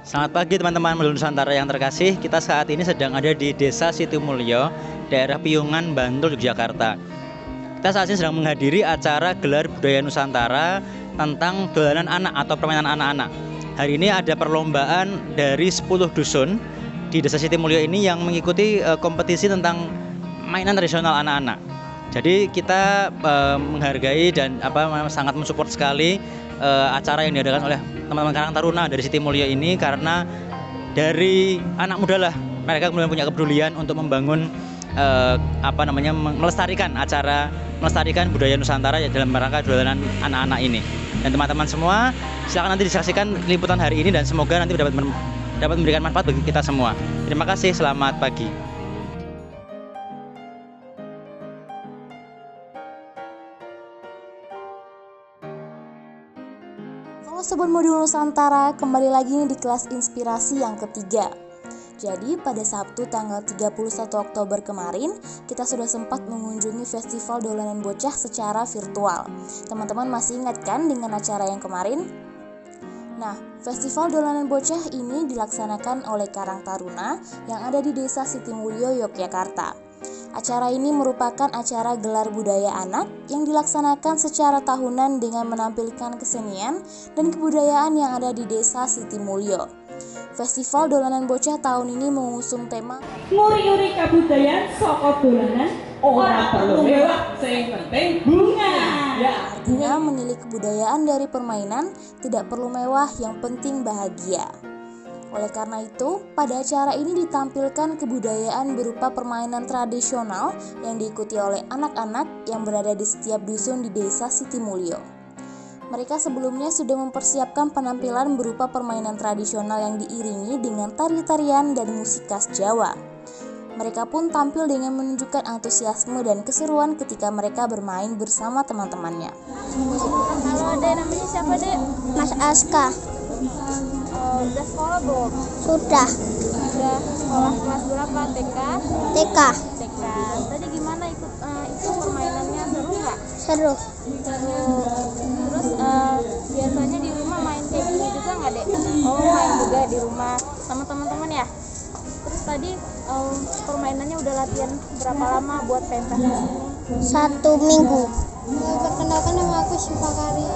Selamat pagi teman-teman Melulu Nusantara yang terkasih. Kita saat ini sedang ada di Desa Sitimulyo, daerah Piungan, Bantul, Yogyakarta. Kita saat ini sedang menghadiri acara gelar budaya Nusantara tentang dolanan anak atau permainan anak-anak. Hari ini ada perlombaan dari 10 dusun di Desa Sitimulyo ini yang mengikuti kompetisi tentang mainan tradisional anak-anak. Jadi kita menghargai dan sangat mensupport sekali acara yang diadakan oleh teman-teman Karang Taruna dari Sitimulyo ini, karena dari anak muda lah mereka kemudian punya kepedulian untuk membangun melestarikan budaya Nusantara ya dalam rangka dolanan anak-anak ini. Dan teman-teman semua silakan nanti disaksikan liputan hari ini dan semoga nanti dapat memberikan manfaat bagi kita semua. Terima kasih, selamat pagi. Halo Sobat Modul Nusantara, kembali lagi nih di kelas inspirasi yang ketiga. Jadi pada Sabtu tanggal 31 Oktober kemarin, kita sudah sempat mengunjungi Festival Dolanan Bocah secara virtual. Teman-teman masih ingat kan dengan acara yang kemarin? Nah, Festival Dolanan Bocah ini dilaksanakan oleh Karang Taruna yang ada di Desa Sitimulyo, Yogyakarta. Acara ini merupakan acara gelar budaya anak yang dilaksanakan secara tahunan dengan menampilkan kesenian dan kebudayaan yang ada di Desa Sitimulyo. Festival Dolanan Bocah tahun ini mengusung tema nguri-uri kabudayaan saka dolanan ora perlu mewah, sing penting bunga. Artinya menilik kebudayaan dari permainan tidak perlu mewah, yang penting bahagia. Oleh karena itu, pada acara ini ditampilkan kebudayaan berupa permainan tradisional yang diikuti oleh anak-anak yang berada di setiap dusun di Desa Sitimulyo. Mereka sebelumnya sudah mempersiapkan penampilan berupa permainan tradisional yang diiringi dengan tari-tarian dan musik khas Jawa. Mereka pun tampil dengan menunjukkan antusiasme dan keseruan ketika mereka bermain bersama teman-temannya. Halo Dek, namanya siapa Dek? Mas Aska. Udah sekolah belum? Sudah. Udah sekolah kelas berapa? TK? TK. TK. Tadi gimana ikut permainannya, seru nggak? Seru. Terus biasanya di rumah main kayak gini juga nggak Dek? Oh, main juga di rumah sama teman-teman ya? Terus tadi permainannya udah latihan berapa lama buat pentas di sini? 1 minggu. Perkenalkan, nama aku Syifa Karim.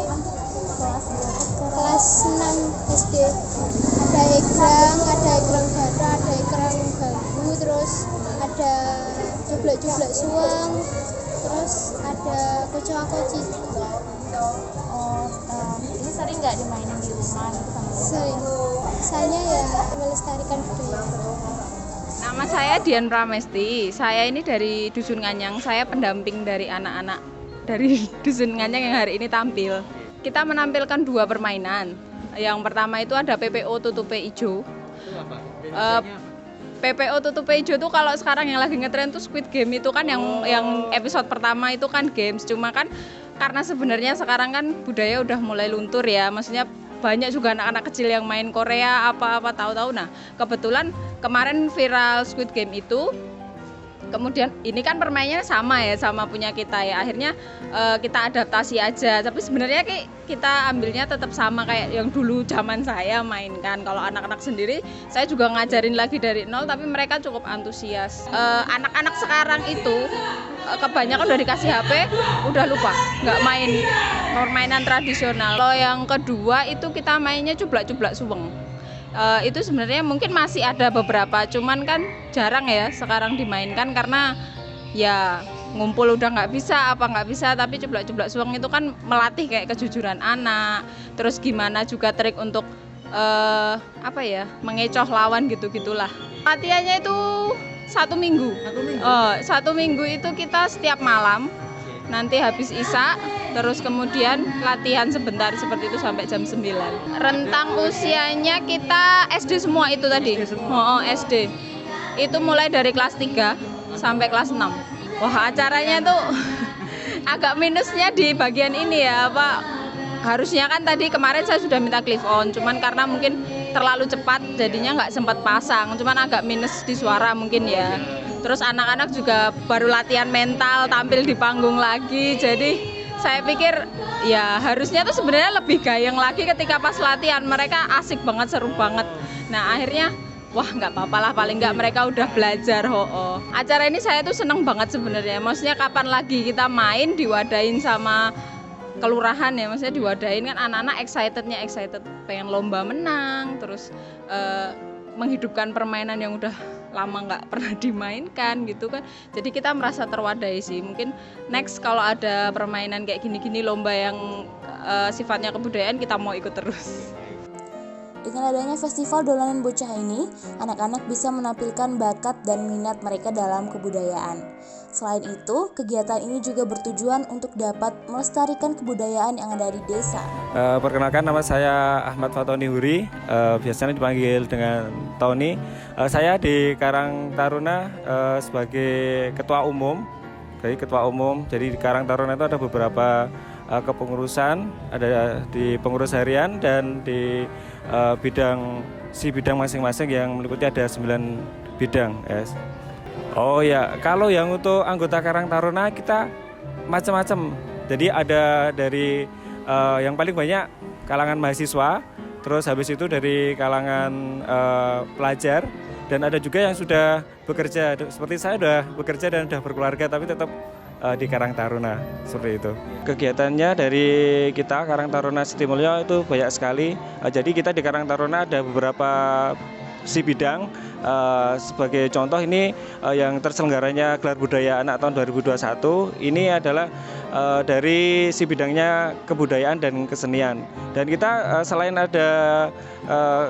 Kelas 6 SD. Ada egrang bata, ada egrang bambu, terus ada jublek-jublek suang, terus ada kocoa-koci. Ini sering nggak dimainin di rumah gitu sama teman? Sering. Saya ya melestarikan budaya. Nama saya Dian Pramesti. Saya ini dari Dusun Nganyang. Saya pendamping dari anak-anak dari Dusun Nganyang yang hari ini tampil. Kita menampilkan 2 permainan. Yang pertama itu ada PPO Tutupe Ijo. PPO Tutupe Ijo tuh kalau sekarang yang lagi ngetren tuh Squid Game itu kan yang episode pertama itu kan games. Cuma kan karena sebenarnya sekarang kan budaya udah mulai luntur ya. Maksudnya banyak juga anak-anak kecil yang main Korea apa-apa tahu-tahu. Nah, kebetulan kemarin viral Squid Game itu. Kemudian ini kan permainannya sama ya, sama punya kita ya. Akhirnya kita adaptasi aja. Tapi sebenarnya kita ambilnya tetap sama kayak yang dulu zaman saya mainkan. Kalau anak-anak sendiri, saya juga ngajarin lagi dari nol, tapi mereka cukup antusias. Anak-anak sekarang itu kebanyakan udah dikasih HP, udah lupa, nggak main permainan tradisional. Kalau yang kedua itu kita mainnya cublak-cublak suweng. Itu sebenarnya mungkin masih ada beberapa, cuman kan jarang ya sekarang dimainkan karena ya ngumpul udah nggak bisa, tapi cublak-cublak suweng itu kan melatih kayak kejujuran anak, terus gimana juga trik untuk mengecoh lawan gitu-gitulah. Latihannya itu 1 minggu. 1 minggu itu kita setiap malam, nanti habis isya, terus kemudian latihan sebentar seperti itu sampai jam 9. Rentang usianya kita SD semua itu tadi. SD. Itu mulai dari kelas 3 sampai kelas 6. Wah, acaranya tuh agak minusnya di bagian ini ya, harusnya kan tadi kemarin saya sudah minta clip on, cuman karena mungkin terlalu cepat jadinya nggak sempat pasang, cuman agak minus di suara mungkin ya. Terus anak-anak juga baru latihan mental, tampil di panggung lagi, jadi saya pikir ya harusnya tuh sebenarnya lebih gayeng lagi ketika pas latihan, mereka asik banget, seru banget. Nah akhirnya wah nggak apa-apa lah, paling nggak mereka udah belajar. Acara ini saya tuh seneng banget sebenarnya, maksudnya kapan lagi kita main diwadain sama kelurahan ya, maksudnya diwadain kan anak-anak excited pengen lomba menang, terus menghidupkan permainan yang udah lama nggak pernah dimainkan gitu kan. Jadi kita merasa terwadai sih. Mungkin next kalau ada permainan kayak gini-gini, lomba yang sifatnya kebudayaan, kita mau ikut terus. Dengan adanya festival dolanan bocah ini, anak-anak bisa menampilkan bakat dan minat mereka dalam kebudayaan. Selain itu, kegiatan ini juga bertujuan untuk dapat melestarikan kebudayaan yang ada di desa. Perkenalkan, nama saya Ahmad Fatoni Huri, biasanya dipanggil dengan Tony. Saya di Karang Taruna sebagai ketua umum. Jadi di Karang Taruna itu ada beberapa kepengurusan, ada di pengurus harian dan di bidang masing-masing yang meliputi ada 9 bidang. Yes. Oh ya, kalau yang untuk anggota Karang Taruna kita macam-macam. Jadi ada dari yang paling banyak kalangan mahasiswa, terus habis itu dari kalangan pelajar, dan ada juga yang sudah bekerja. Seperti saya sudah bekerja dan sudah berkeluarga tapi tetap di Karang Taruna, seperti itu. Kegiatannya dari kita Karang Taruna Sitimulyo itu banyak sekali. Jadi kita di Karang Taruna ada beberapa si bidang. Sebagai contoh ini yang terselenggaranya gelar budaya anak tahun 2021 ini adalah dari si bidangnya kebudayaan dan kesenian. Dan kita selain ada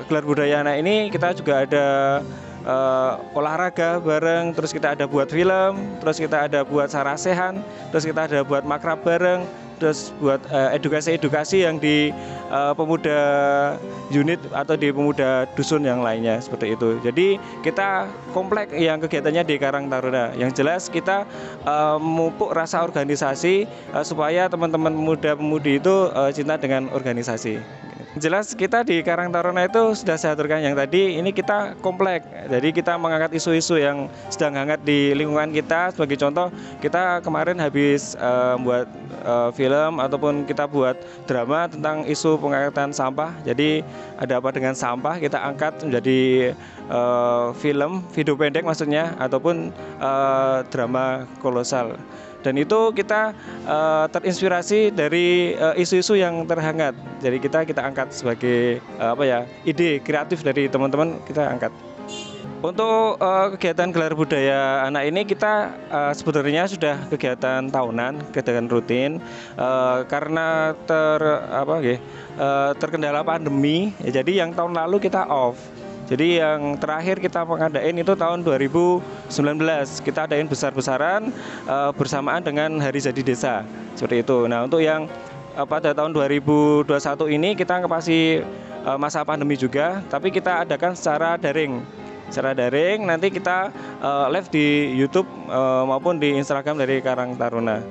gelar budaya anak ini, kita juga ada olahraga bareng, terus kita ada buat film, terus kita ada buat sarasehan, terus kita ada buat makrab bareng, terus buat edukasi-edukasi yang di pemuda unit atau di pemuda dusun yang lainnya, seperti itu. Jadi kita komplek yang kegiatannya di Karang Taruna. Yang jelas kita memupuk rasa organisasi supaya teman-teman pemuda-pemudi itu cinta dengan organisasi. Jelas kita di Karang Taruna itu sudah saya aturkan yang tadi, ini kita komplek. Jadi kita mengangkat isu-isu yang sedang hangat di lingkungan kita. Sebagai contoh, kita kemarin habis buat film ataupun kita buat drama tentang isu pengangkatan sampah. Jadi ada apa dengan sampah, kita angkat menjadi film, video pendek maksudnya, ataupun drama kolosal. Dan itu kita terinspirasi dari isu-isu yang terhangat. Jadi kita angkat sebagai ide kreatif dari teman-teman, kita angkat. Untuk kegiatan gelar budaya anak ini kita sebenarnya sudah kegiatan tahunan, kegiatan rutin, karena terkendala pandemi. Jadi yang tahun lalu kita off. Jadi yang terakhir kita mengadain itu tahun 2019, kita adain besar-besaran bersamaan dengan Hari Jadi Desa, seperti itu. Nah untuk yang pada tahun 2021 ini kita masih masa pandemi juga, tapi kita adakan secara daring. Nanti kita live di YouTube maupun di Instagram dari Karang Taruna.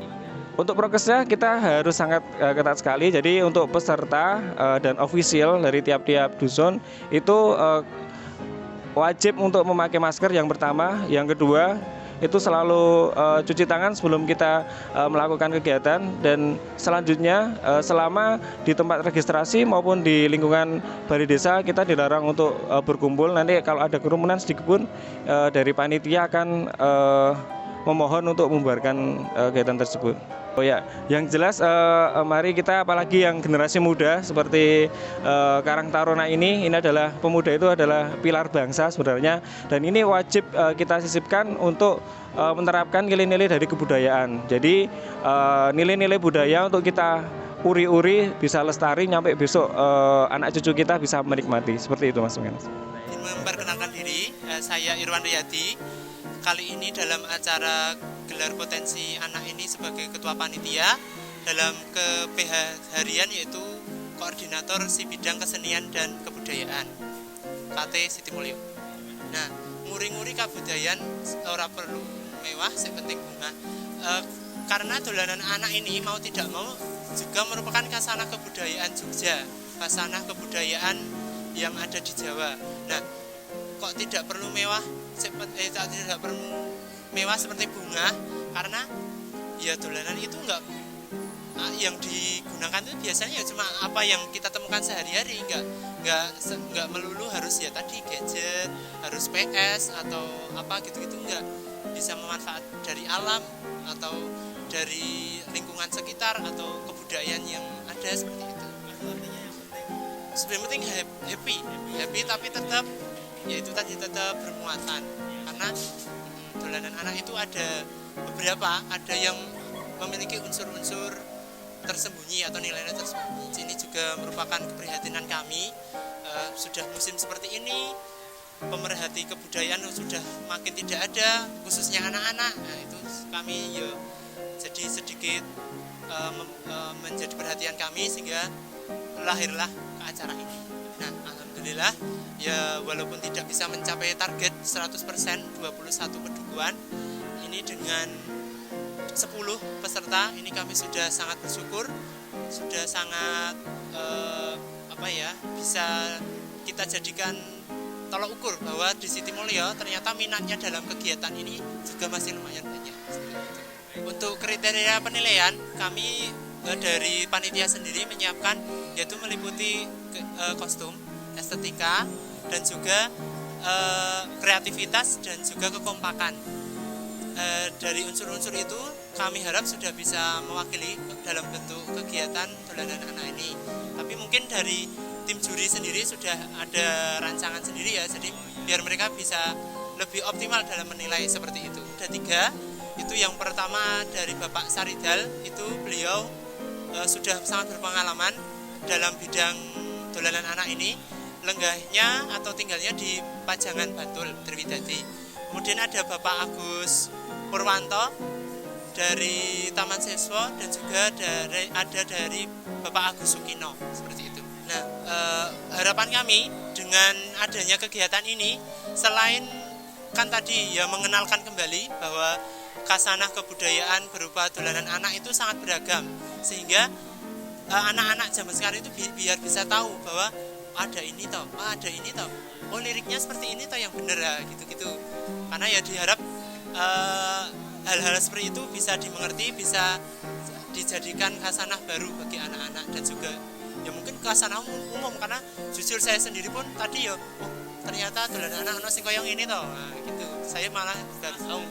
Untuk prokesnya kita harus sangat ketat sekali. Jadi untuk peserta dan official dari tiap-tiap dusun itu wajib untuk memakai masker yang pertama, yang kedua itu selalu cuci tangan sebelum kita melakukan kegiatan, dan selanjutnya selama di tempat registrasi maupun di lingkungan balai desa kita dilarang untuk berkumpul. Nanti kalau ada kerumunan sedikit pun dari panitia akan memohon untuk membubarkan kegiatan tersebut. Oh ya, yang jelas mari kita, apalagi yang generasi muda seperti Karang Taruna ini adalah pemuda, itu adalah pilar bangsa sebenarnya, dan ini wajib kita sisipkan untuk menerapkan nilai-nilai dari kebudayaan. Jadi nilai-nilai budaya untuk kita uri-uri bisa lestari nyampe besok anak cucu kita bisa menikmati, seperti itu Mas. Memperkenalkan diri, saya Irwan Riyadi. Kali ini dalam acara gelar potensi anak ini sebagai ketua panitia dalam ke-PH harian, yaitu koordinator si bidang kesenian dan kebudayaan KT Sitimulyo. Nah, nguri-nguri kabudayaan ora perlu mewah, yang penting bunga. Karena dolanan anak ini mau tidak mau juga merupakan khasanah kebudayaan Jogja, khasanah kebudayaan yang ada di Jawa. Nah, kok tidak perlu mewah? Tidak perlu mewah seperti bunga, karena ya dolanan itu enggak yang digunakan itu biasanya ya cuma apa yang kita temukan sehari-hari, nggak melulu harus ya tadi gadget, harus PS atau apa gitu-gitu, nggak, bisa memanfaat dari alam atau dari lingkungan sekitar atau kebudayaan yang ada seperti itu. Sebenarnya penting happy tapi tetap yaitu tadi tetap bermuatan, karena dolanan anak itu ada beberapa, ada yang memiliki unsur-unsur tersembunyi atau nilai-nilai tersembunyi. Ini juga merupakan keprihatinan kami. Sudah musim seperti ini, pemerhati kebudayaan sudah makin tidak ada, khususnya anak-anak. Nah, itu kami ya jadi sedikit menjadi perhatian kami, sehingga lahirlah ke acara ini. Nah, alhamdulillah ya, walaupun tidak bisa mencapai target 100% 21 pedukuhan, ini dengan 10 peserta ini kami sudah sangat bersyukur, sudah sangat bisa kita jadikan tolak ukur bahwa di Sitimulyo ternyata minatnya dalam kegiatan ini juga masih lumayan banyak. Untuk kriteria penilaian, kami dari panitia sendiri menyiapkan yaitu meliputi kostum, estetika, dan juga kreativitas dan juga kekompakan. Dari unsur-unsur itu kami harap sudah bisa mewakili dalam bentuk kegiatan dolanan anak ini. Tapi mungkin dari tim juri sendiri sudah ada rancangan sendiri ya, jadi biar mereka bisa lebih optimal dalam menilai seperti itu. Ada 3, itu yang pertama dari Bapak Saridal, itu beliau sudah sangat berpengalaman dalam bidang dolanan anak ini, lenggahnya atau tinggalnya di Pajangan Bantul, Triwidadi. Kemudian ada Bapak Agus Purwanto dari Taman Siswa, dan juga ada dari Bapak Agus Sukino, seperti itu. Nah, harapan kami dengan adanya kegiatan ini, selain kan tadi ya mengenalkan kembali bahwa khasanah kebudayaan berupa dolanan anak itu sangat beragam, sehingga anak-anak zaman sekarang itu biar bisa tahu bahwa ada ini toh, oh liriknya seperti ini toh yang bener ya, gitu-gitu. Karena ya diharap hal-hal seperti itu bisa dimengerti, bisa dijadikan khasanah baru bagi anak-anak, dan juga ya mungkin khasanah umum, karena jujur saya sendiri pun tadi ya, oh ternyata dolanan anak ono sing koyo ngene toh, nah, gitu. Saya malah baru tahu.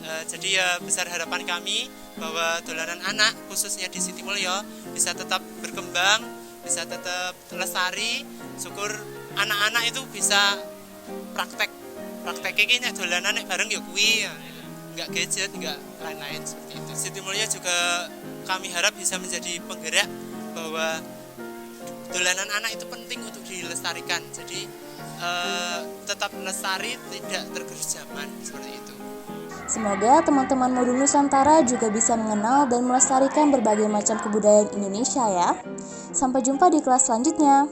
Jadi ya besar harapan kami bahwa dolanan anak khususnya di Sitimulyo bisa tetap berkembang, bisa tetap lestari. Syukur anak-anak itu bisa prakteknya dolanan bareng ya kuwi, nggak gadget, nggak lain-lain seperti itu. Sitimulyo juga kami harap bisa menjadi penggerak bahwa dolanan anak itu penting untuk dilestarikan. Jadi tetap lestari, tidak tergerus zaman, seperti itu. Semoga teman-teman Modul Nusantara juga bisa mengenal dan melestarikan berbagai macam kebudayaan Indonesia ya. Sampai jumpa di kelas selanjutnya.